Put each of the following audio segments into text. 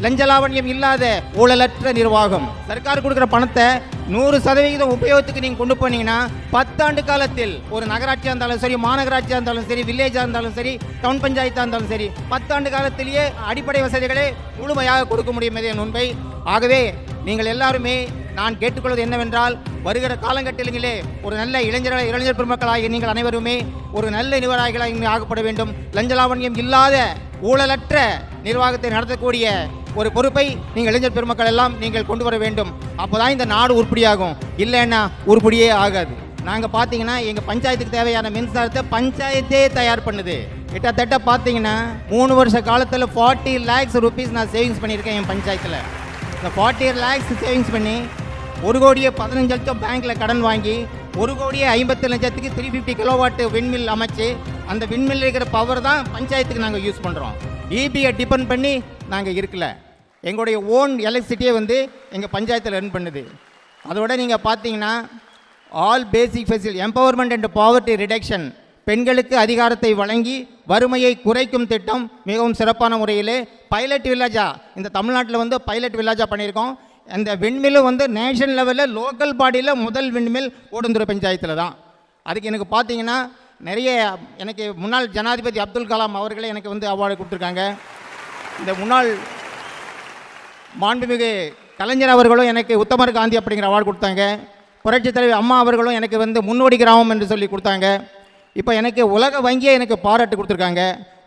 லஞ்சலாவண்யம் இல்லாத ஊழலற்ற நிர்வாகம். சர்க்கார் கொடுக்குற பணத்தை 100% உபயோகத்துக்கு நீங்கள் கொண்டு போனீங்கன்னா 10 ஆண்டு காலத்தில் ஒரு நகராட்சியாக இருந்தாலும் சரி, மாநகராட்சியாக இருந்தாலும் சரி, வில்லேஜாக இருந்தாலும் சரி, டவுன் பஞ்சாயத்தாக இருந்தாலும் சரி, 10 ஆண்டு காலத்திலேயே அடிப்படை வசதிகளை முழுமையாக கொடுக்க முடியும் என் உண்மை. ஆகவே நீங்கள் எல்லாருமே நான் கேட்டுக்கொள்வது என்னவென்றால், வருகிற காலகட்டத்திலே ஒரு நல்ல இளைஞர் பெருமக்களாகிய நீங்கள் அனைவருமே ஒரு நல்ல நிர்வாகிகளாக ஆகப்பட வேண்டும். லஞ்சலாவண்யம் இல்லாத ஊழலற்ற நிர்வாகத்தை நடத்தக்கூடிய ஒரு பொறுப்பை நீங்கள் இளைஞர் பெருமக்கள் எல்லாம் நீங்கள் கொண்டு வர வேண்டும். அப்போதான் இந்த நாடு உருப்படியாகும். இல்லைன்னா உருப்படியே ஆகாது. நாங்கள் பார்த்தீங்கன்னா எங்கள் பஞ்சாயத்துக்கு தேவையான மின்சாரத்தை பஞ்சாயத்தே தயார் பண்ணுது. கிட்டத்தட்ட பார்த்தீங்கன்னா 3 வருஷ காலத்தில் 40 lakhs rupees நான் சேவிங்ஸ் பண்ணியிருக்கேன் என் பஞ்சாயத்தில். இந்த 40 lakhs சேவிங்ஸ் பண்ணி 1,15 லட்சம் பேங்க்கில் கடன் வாங்கி 1,50 லட்சத்துக்கு 350 கிலோவாட் விண்மில் அமைச்சு அந்த விண்மில் இருக்கிற பவர் தான் பஞ்சாயத்துக்கு நாங்கள் யூஸ் பண்ணுறோம். இபியை டிபெண்ட் பண்ணி நாங்கள் இருக்கல. எங்களுடைய ஓன் எலக்ட்ரிசிட்டியை எங்கள் பஞ்சாயத்தில் ரன் பண்ணுது. அதோட நீங்கள் பார்த்தீங்கன்னா all basic facility empowerment and poverty reduction, பெண்களுக்கு அதிகாரத்தை வழங்கி வறுமையை குறைக்கும் திட்டம் மிகவும் சிறப்பான முறையில் பைலட் வில்லேஜா இந்த தமிழ்நாட்டில் பைலட் வில்லேஜா பண்ணியிருக்கோம். அந்த விண்மில் நேஷனல் லெவலில் லோக்கல் பாடியில் முதல் விண்மில் ஓடுந்துறை பஞ்சாயத்தில் தான். அதுக்கு எனக்கு பார்த்தீங்கன்னா நிறைய எனக்கு முன்னாள் ஜனாதிபதி அப்துல் கலாம் அவர்களே எனக்கு அவார்டு கொடுத்துருக்காங்க. இந்த முன்னாள் மாண்புமிகு கலைஞர் அவர்களும் எனக்கு உத்தமர் காந்தி அப்படிங்கிற அவார்டு கொடுத்தாங்க. புரட்சித் தலைவர் அம்மா அவர்களும் எனக்கு முன்னோடி கிராமம் என்று சொல்லி கொடுத்தாங்க. இப்போ எனக்கு உலக வங்கியை எனக்கு பாராட்டு கொடுத்துருக்காங்க.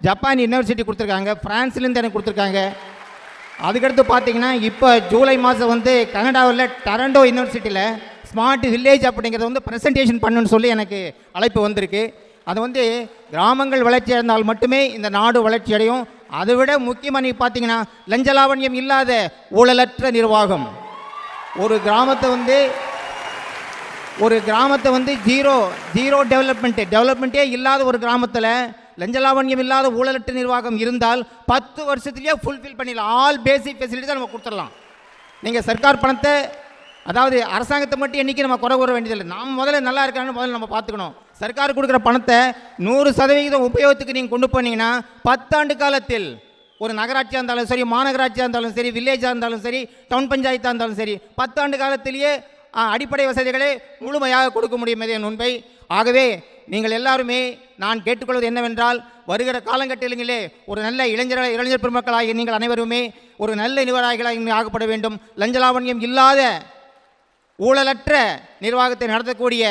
ஜப்பான் யூனிவர்சிட்டி கொடுத்துருக்காங்க. ஃப்ரான்ஸ்லேருந்து எனக்கு கொடுத்துருக்காங்க. அதுக்கடுத்து பார்த்தீங்கன்னா இப்போ ஜூலை மாதம் கனடாவில் டொரண்டோ யூனிவர்சிட்டியில் ஸ்மார்ட் வில்லேஜ் அப்படிங்கிறத ப்ரெசன்டேஷன் பண்ணுன்னு சொல்லி எனக்கு அழைப்பு வந்திருக்கு. அது கிராமங்கள் வளர்ச்சி அடைந்தால் மட்டுமே இந்த நாடு வளர்ச்சி அடையும். அதை விட முக்கியமாக நீங்கள் பார்த்தீங்கன்னா லஞ்சலாவண்யம் இல்லாத ஊழலற்ற நிர்வாகம். ஒரு கிராமத்தை ஜீரோ டெவலப்மெண்ட்டே இல்லாத ஒரு கிராமத்தில் லஞ்சலாவண்யம் இல்லாத ஊழலற்ற நிர்வாகம் இருந்தால் 10 வருஷத்துலேயே ஃபுல்ஃபில் பண்ணிடலாம். ஆல் பேசிக் ஃபெசிலிட்டிஸை நம்ம கொடுத்துடலாம். நீங்கள் சர்க்கார் பணத்தை, அதாவது அரசாங்கத்தை மட்டும் என்றைக்கு நம்ம குறை கூற வேண்டியதில்லை. நாம் முதல்ல நல்லா இருக்கான்னு முதல்ல நம்ம பார்த்துக்கணும். சர்க்கார் கொடுக்குற பணத்தை 100% உபயோகத்துக்கு நீங்கள் கொண்டு போனீங்கன்னா 10 ஆண்டு காலத்தில் ஒரு நகராட்சியாக இருந்தாலும் சரி, மாநகராட்சியாக இருந்தாலும் சரி, வில்லேஜாக இருந்தாலும் சரி, டவுன் பஞ்சாயத்தாக இருந்தாலும் சரி, 10 ஆண்டு காலத்திலேயே அடிப்படை வசதிகளை முழுமையாக கொடுக்க முடியும் என் உண்மை. ஆகவே நீங்கள் எல்லாருமே நான் கேட்டுக்கொள்வது என்னவென்றால், வருகிற காலகட்டத்திலே ஒரு நல்ல இளைஞர் பெருமக்களாகிய நீங்கள் அனைவருமே ஒரு நல்ல நிர்வாகிகளாக ஆகப்பட வேண்டும். லஞ்சலாவண்யம் இல்லாத ஊழலற்ற நிர்வாகத்தை நடத்தக்கூடிய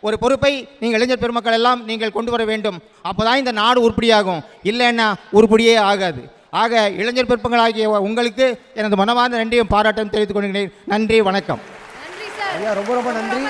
ஒரு பொறுப்பை நீங்கள் இளைஞர் பெருமக்கள் எல்லாம் நீங்கள் கொண்டு வர வேண்டும். அப்போதான் இந்த நாடு உருப்படியாகும். இல்லைன்னா உருப்படியே ஆகாது. ஆக இளைஞர் பெருமக்களாகிய உங்களுக்கு எனது மனமார்ந்த நன்றியும் பாராட்டும் தெரிவித்துக் கொள்கிறேன். நன்றி, வணக்கம். ஐயா, ரொம்ப நன்றி.